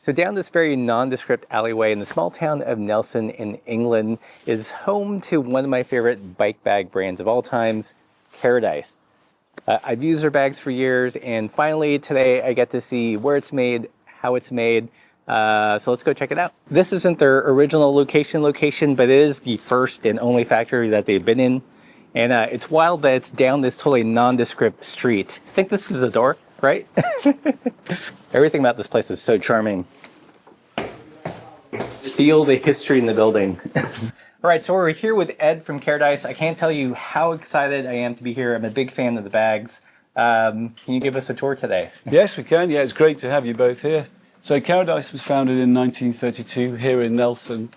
So down this very nondescript alleyway in the small town of Nelson in England is home to one of my favorite bike bag brands of all times, Paradise. I've used their bags for years, and finally today I get to see where it's made, how it's made. So let's go check it out. This isn't their original location, but it is the first and only factory that they've been in. And it's wild that it's down this totally nondescript street. I think this is a door, right? Everything about this place is so charming. Feel the history in the building. All right, so we're here with Ed from Paradise. I can't tell you how excited I am to be here. I'm a big fan of the bags. Can you give us a tour today? Yes, we can. Yeah, it's great to have you both here. So Paradise was founded in 1932 here in Nelson,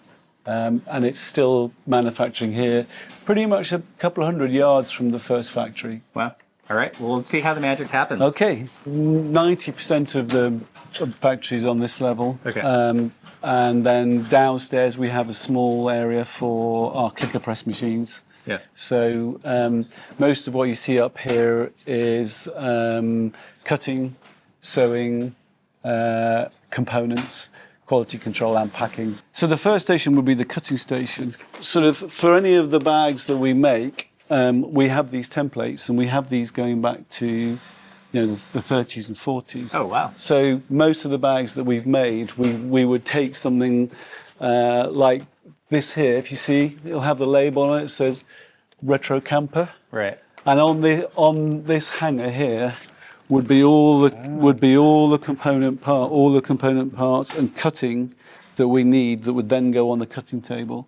and it's still manufacturing here, pretty much a couple of 100 yards from the first factory. Wow. All right, well, let's see how the magic happens. Okay, 90% of the factory is on this level. Okay. And then downstairs we have a small area for our clicker press machines. Yes. So most of what you see up here is cutting, sewing, components, quality control and packing. So the first station would be the cutting station. Sort of for any of the bags that we make, we have these templates, and we have these going back to the 30s and 40s. Oh, wow. So most of the bags that we've made, we would take something like this here. If you see, it'll have the label on it. It says Retro Camper. Right. And on this hanger here would be all the component parts and cutting that we need that would then go on the cutting table.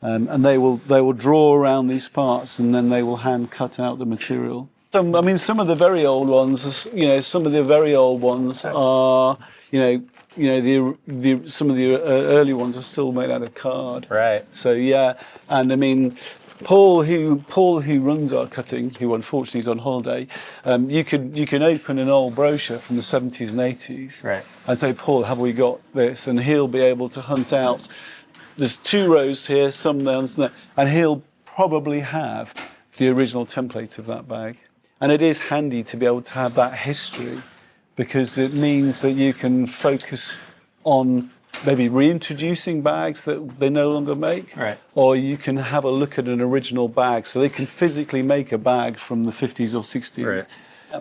And they will draw around these parts, and then they will hand cut out the material. So, I mean, some of the very old ones, are, some of the early ones are still made out of card. Right. So yeah, and I mean, Paul, who runs our cutting, who unfortunately is on holiday, you can open an old brochure from the 70s and 80s, right, and say, Paul, have we got this? And he'll be able to hunt out. There's 2 rows here, some down there, and he'll probably have the original template of that bag. And it is handy to be able to have that history, because it means that you can focus on maybe reintroducing bags that they no longer make, right, or you can have a look at an original bag, so they can physically make a bag from the 50s or 60s. Right.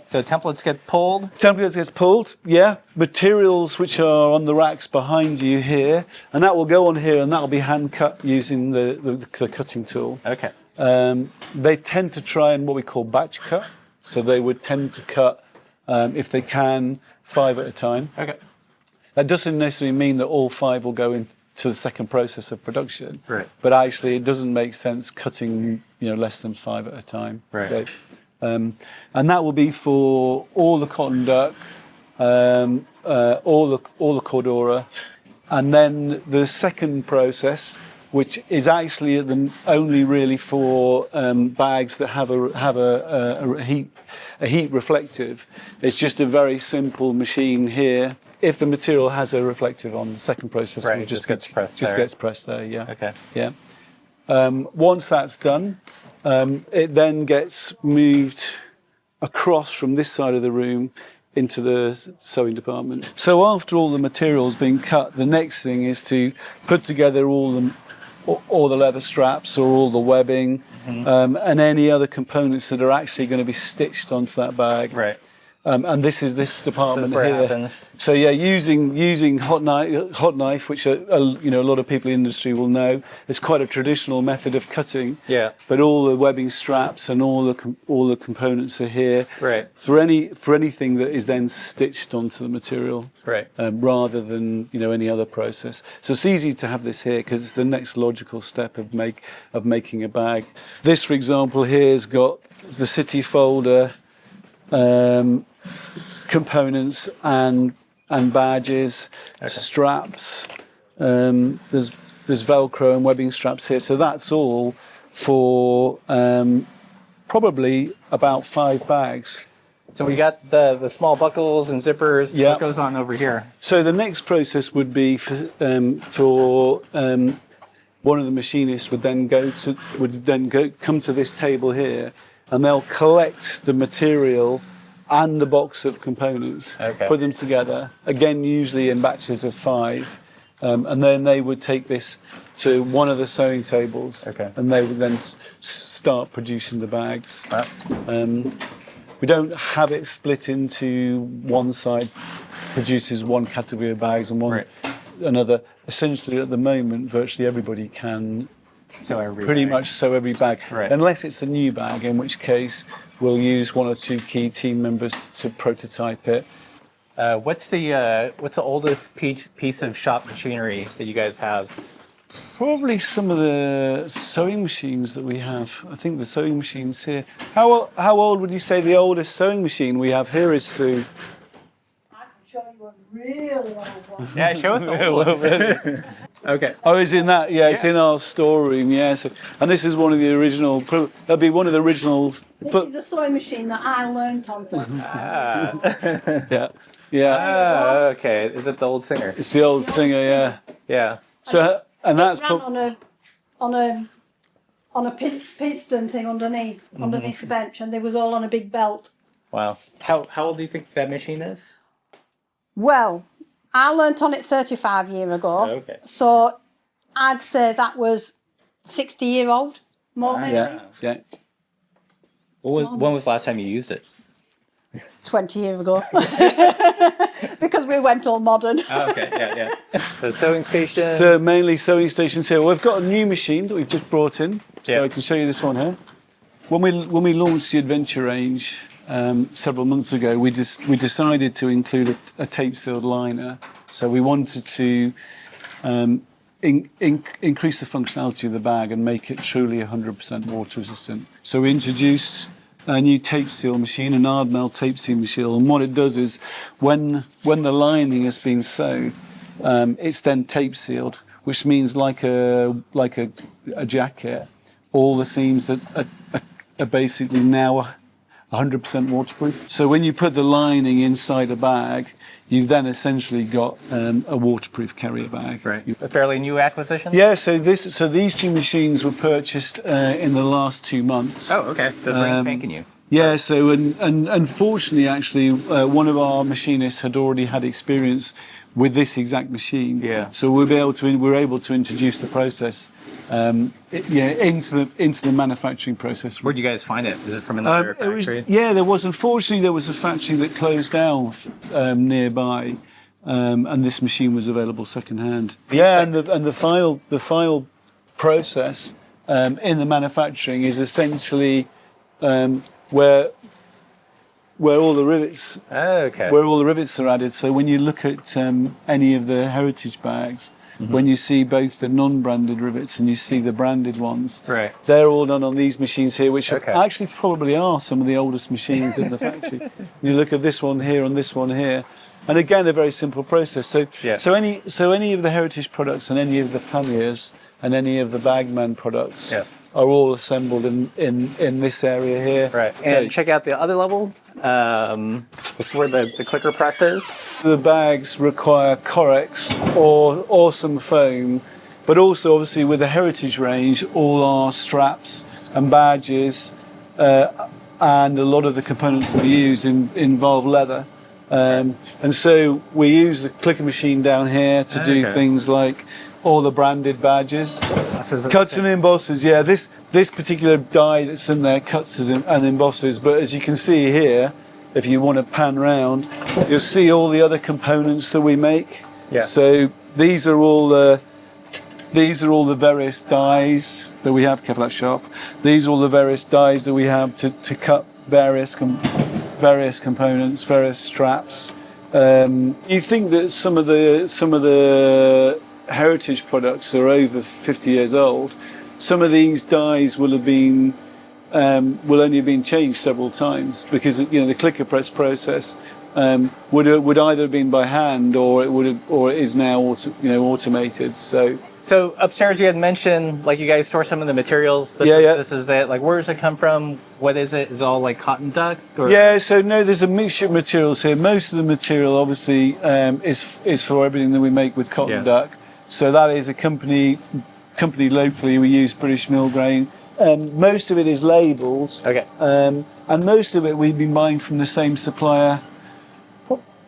So templates get pulled? Templates get pulled, yeah. Materials which are on the racks behind you here, and that will go on here, and that will be hand cut using the cutting tool. Okay. They tend to try and what we call batch cut, so they would tend to cut, if they can, 5 at a time. Okay. That doesn't necessarily mean that all 5 will go into the second process of production. Right. But actually, it doesn't make sense cutting, less than 5 at a time. Right. So, and that will be for all the cotton duck, all the Cordura, and then the second process, which is actually only really for bags that have a heat reflective. It's just a very simple machine here. If the material has a reflective on the second process, right, it just gets pressed there. Yeah. Okay. Yeah. Once that's done, it then gets moved across from this side of the room into the sewing department. So after all the material's been cut, the next thing is to put together all the leather straps or all the webbing, and any other components that are actually going to be stitched onto that bag. Right. And this is this department here. Happens. So yeah, using hot knife, which a lot of people in the industry will know, it's quite a traditional method of cutting. Yeah. But all the webbing straps and all the components are here. Right. For anything that is then stitched onto the material. Right. Rather than any other process. So it's easy to have this here because it's the next logical step of making a bag. This, for example, here's got the city folder. Components and badges, okay. Straps. There's Velcro and webbing straps here, so that's all for probably about 5 bags. So we got the small buckles and zippers. Yeah. What goes on over here? So the next process would be for one of the machinists would then come to this table here, and they'll collect the material and the box of components, Okay. put them together, again, usually in batches of 5. And then they would take this to one of the sewing tables, Okay. and they would then start producing the bags. Wow. We don't have it split into one side produces one category of bags and one Right. another. Essentially, at the moment, virtually everybody can So every pretty bag. much sew every bag, Right. unless it's a new bag, in which case we'll use 1 or 2 key team members to prototype it. What's the oldest piece of shop machinery that you guys have? Probably some of the sewing machines that we have. I think the sewing machines here. How old would you say the oldest sewing machine we have here is, Sue? I can show you a really old one. Yeah, show us the old one. Okay. Oh, it's in that? Yeah, it's in our storeroom. Yeah. So, and this is one of the original. That'd be one of the original. This is a sewing machine that I learnt on. Yeah. Yeah. Ah, okay. Is it the old Singer? It's the old Singer. Yeah. Yeah. So, and that's It ran on a piston thing underneath the bench, and they was all on a big belt. Wow. How old do you think that machine is? Well, I learnt on it 35 years ago. Oh, okay. So I'd say that was 60-year-old, more maybe. yeah. Yeah. When was the last time you used it? 20 years ago. Because we went all modern. Oh, okay. Yeah. The sewing station. So mainly sewing stations here. We've got a new machine that we've just brought in, so Yeah. I can show you this one here. When we launched the Adventure range several months ago, we decided to include a tape sealed liner. So we wanted to increase the functionality of the bag and make it truly 100% water resistant. So we introduced a new tape seal machine, an Ardmel tape seal machine, and what it does is when the lining has been sewn, it's then tape sealed, which means like a jacket, all the seams are basically now 100% waterproof. So when you put the lining inside a bag, you've then essentially got a waterproof carrier bag. Right. A fairly new acquisition? Yeah, so these 2 machines were purchased in the last 2 months. Oh, okay. So brand spanking new. Yeah, so and unfortunately, actually, one of our machinists had already had experience with this exact machine. Yeah. So we're able to introduce the process, into the manufacturing process. Where'd you guys find it? Is it from another factory? Unfortunately, there was a factory that closed down nearby, and this machine was available secondhand. Yeah, and the final process in the manufacturing is essentially where all the rivets are added. So when you look at any of the heritage bags, when you see both the non-branded rivets and you see the branded ones, Right. they're all done on these machines here, which Okay. actually probably are some of the oldest machines in the factory. You look at this one here and this one here, and again a very simple process. So Yeah. so any of the heritage products and any of the panniers and any of the Bagman products Yeah. are all assembled in this area here. Right. Okay. And check out the other level before the clicker press is. The bags require Corex or some foam, but also obviously with the heritage range, all our straps and badges and a lot of the components we use involve leather. And so we use the clicker machine down here to do Okay. things like all the branded badges. This is Cuts and embosses, yeah. This particular die that's in there cuts and embosses, but as you can see here, if you want to pan round, you'll see all the other components that we make. Yeah. So these are all the various dies that we have. Careful, that's sharp. These are all the various dies that we have to cut various components, various straps. You think that some of the heritage products are over 50 years old. Some of these dies will only have been changed several times because the clicker press process would either have been by hand or it is now automated. So upstairs you had mentioned like you guys store some of the materials. This is it. Like where does it come from? What is it? Is it all like cotton duck? Or? Yeah, so no, there's a mixture of materials here. Most of the material obviously is for everything that we make with cotton duck. So that is a company locally. We use British mill grain. most of it is labelled. Okay. And most of it we've been buying from the same supplier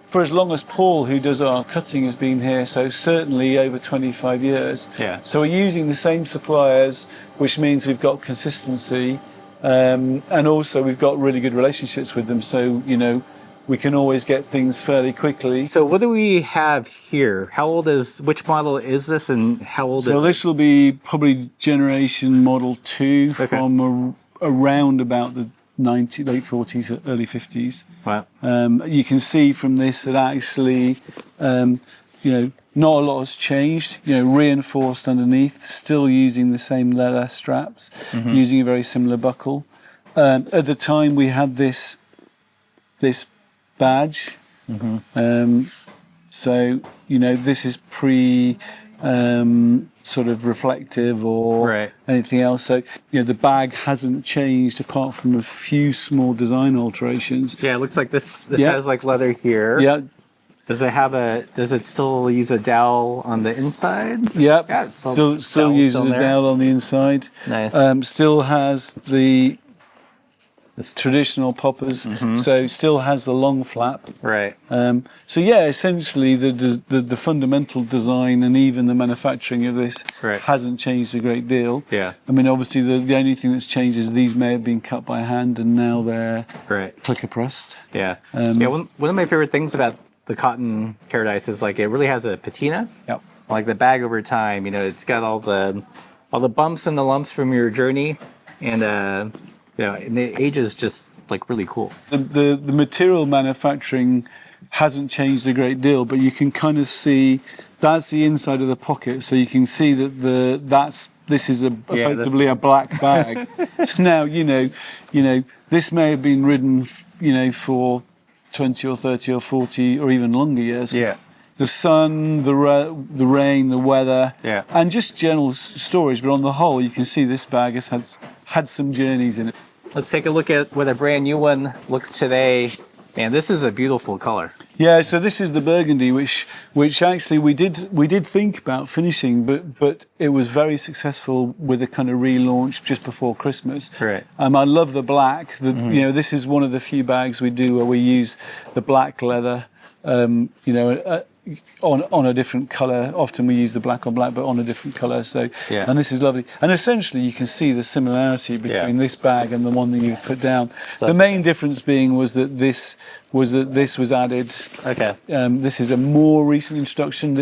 for as long as Paul, who does our cutting, has been here. So certainly over 25 years. Yeah. So we're using the same suppliers, which means we've got consistency. And also we've got really good relationships with them. So, you know, we can always get things fairly quickly. So what do we have here? Which model is this and how old is it? So this will be probably generation model 2 from around about the late 40s, early 50s. Wow. You can see from this that actually, you know, not a lot has changed. You know, reinforced underneath, still using the same leather straps, using a very similar buckle. At the time, we had this badge. So you know, this is pre sort of reflective or anything else. So you know, the bag hasn't changed apart from a few small design alterations. Yeah, it looks like this has like leather here. Yeah. Does it still use a dowel on the inside? Yep. Yeah, still uses a dowel on the inside. Nice. Still has the traditional poppers, so still has the long flap. Right. So yeah, essentially the fundamental design and even the manufacturing of this hasn't changed a great deal. Yeah. I mean, obviously the only thing that's changed is these may have been cut by hand and now they're clicker pressed. Yeah. One of my favorite things about the cotton Paradise is like it really has a patina. Yep. Like the bag over time, you know, it's got all the bumps and the lumps from your journey, and you know, and the age is just like really cool. The material manufacturing hasn't changed a great deal, but you can kind of see that's the inside of the pocket, so you can see that this is effectively a black bag. So now you know this may have been ridden, you know, for 20 or 30 or 40 or even longer years. Yeah. The sun, the rain, the weather, and just general storage. But on the whole, you can see this bag has had some journeys in it. Let's take a look at what a brand new one looks today. Man, this is a beautiful color. Yeah, so this is the burgundy, which actually we did think about finishing, but it was very successful with a kind of relaunch just before Christmas. Right. I love the black. You know, this is one of the few bags we do where we use the black leather. You know, on a different colour. Often we use the black on black, but on a different colour. So, and this is lovely. And essentially, you can see the similarity between this bag and the one that you put down. So, the main difference being was that this was added. Okay. This is a more recent introduction.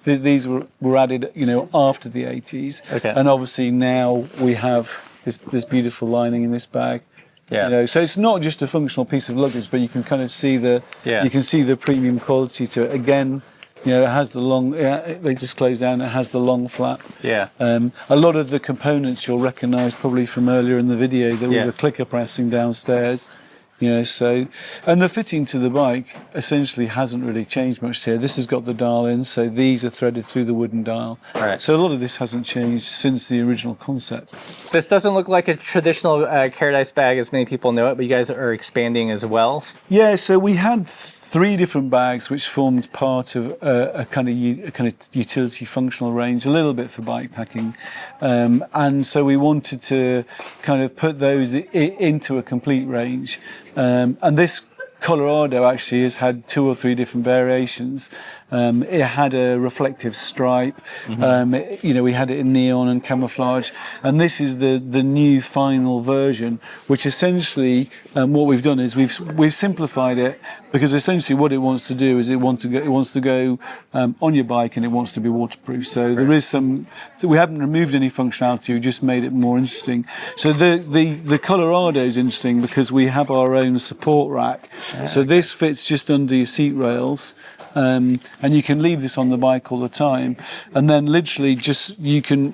These were added, you know, after the 80s. Okay. And obviously now we have this beautiful lining in this bag. Yeah. You know, so it's not just a functional piece of luggage, but you can kind of see you can see the premium quality to it. Again, you know, it has the long. They just close down. It has the long flap. Yeah. A lot of the components you'll recognise probably from earlier in the video that we were clicker pressing downstairs. You know, so, and the fitting to the bike essentially hasn't really changed much here. This has got the dial in, so these are threaded through the wooden dial. Right. So a lot of this hasn't changed since the original concept. This doesn't look like a traditional Paradise bag as many people know it, but you guys are expanding as well. Yeah, so we had 3 different bags which formed part of a kind of utility functional range, a little bit for bike packing, and so we wanted to kind of put those into a complete range. And this Colorado actually has had 2 or 3 different variations. It had a reflective stripe. You know, we had it in neon and camouflage, and this is the new final version, which essentially what we've done is we've simplified it, because essentially what it wants to do is it wants to go on your bike, and it wants to be waterproof. So there is we haven't removed any functionality. We just made it more interesting. So the Colorado is interesting because we have our own support rack. So this fits just under your seat rails. And you can leave this on the bike all the time, and then literally just you can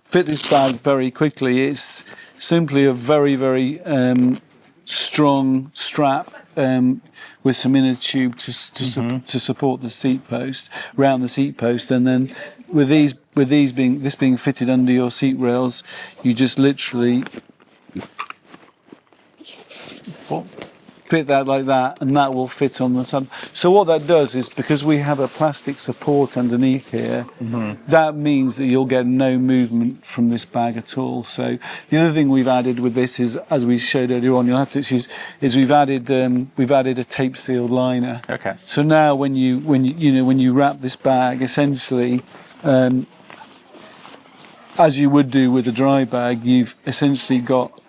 fit this bag very quickly. It's simply a very, very strong strap with some inner tube to support the seat post, round the seat post, and then with this being fitted under your seat rails, you just literally fit that like that, and that will fit on the side. So what that does is, because we have a plastic support underneath here, that means that you'll get no movement from this bag at all. So the other thing we've added with this is, as we showed earlier on, you'll have to excuse, is we've added a tape sealed liner. Okay. So now when you wrap this bag, essentially, as you would do with a dry bag, you've essentially got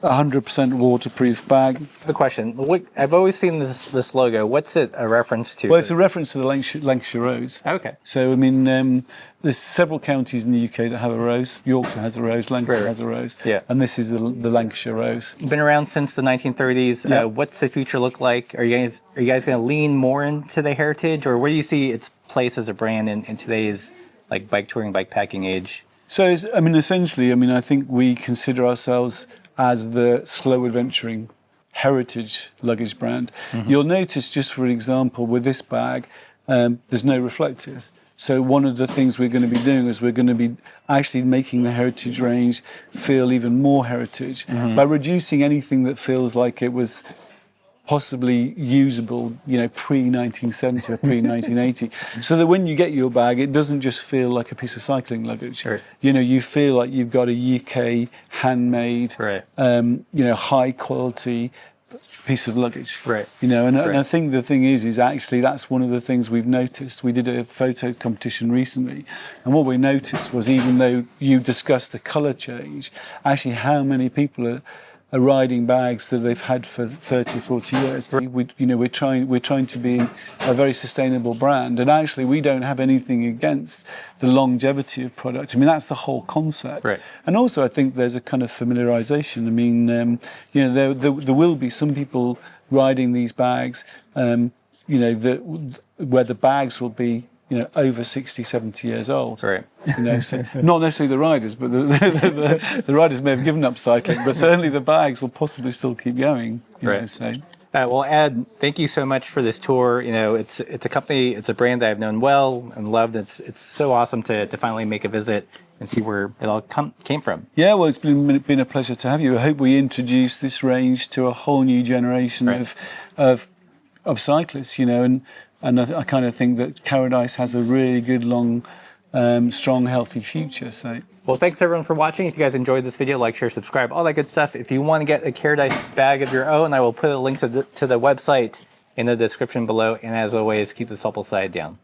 100% waterproof bag. The question, I've always seen this logo. What's it a reference to? Well, it's a reference to the Lancashire Rose. Okay. So, I mean, there's several counties in the UK that have a rose. Yorkshire has a rose, Lancashire has a rose. Yeah. And this is the Lancashire Rose. Been around since the 1930s. Yeah. What's the future look like? Are you guys going to lean more into the heritage, or where do you see its place as a brand in today's like bike touring, bike packing age? So, I mean, essentially, I think we consider ourselves as the slow adventuring heritage luggage brand. You'll notice, just for example, with this bag, there's no reflective. So one of the things we're going to be doing is we're going to be actually making the heritage range feel even more heritage by reducing anything that feels like it was possibly usable, pre-1970 or pre-1980, so that when you get your bag, it doesn't just feel like a piece of cycling luggage. Sure. You feel like you've got a UK handmade, Right. high quality piece of luggage. Right. And I think the thing is actually that's one of the things we've noticed. We did a photo competition recently, and what we noticed was, even though you discussed the colour change, actually how many people are riding bags that they've had for 30 or 40 years. We're trying to be a very sustainable brand, and actually we don't have anything against the longevity of product. I mean, that's the whole concept. Right. And also, I think there's a kind of familiarization. I mean, there will be some people riding these bags, where the bags will be over 60, 70 years old. Right. So not necessarily the riders, but the riders may have given up cycling, but certainly the bags will possibly still keep going. Right. So. Well, Ed, thank you so much for this tour. It's a company, it's a brand that I've known well and loved. It's so awesome to finally make a visit and see where it all came from. Yeah, well, it's been a pleasure to have you. I hope we introduce this range to a whole new generation of cyclists, and I kind of think that Caradice has a really good, long, strong, healthy future. So, well, thanks everyone for watching. If you guys enjoyed this video, like, share, subscribe, all that good stuff. If you want to get a Caradice bag of your own, I will put a link to the website in the description below. And as always, keep the supple side down.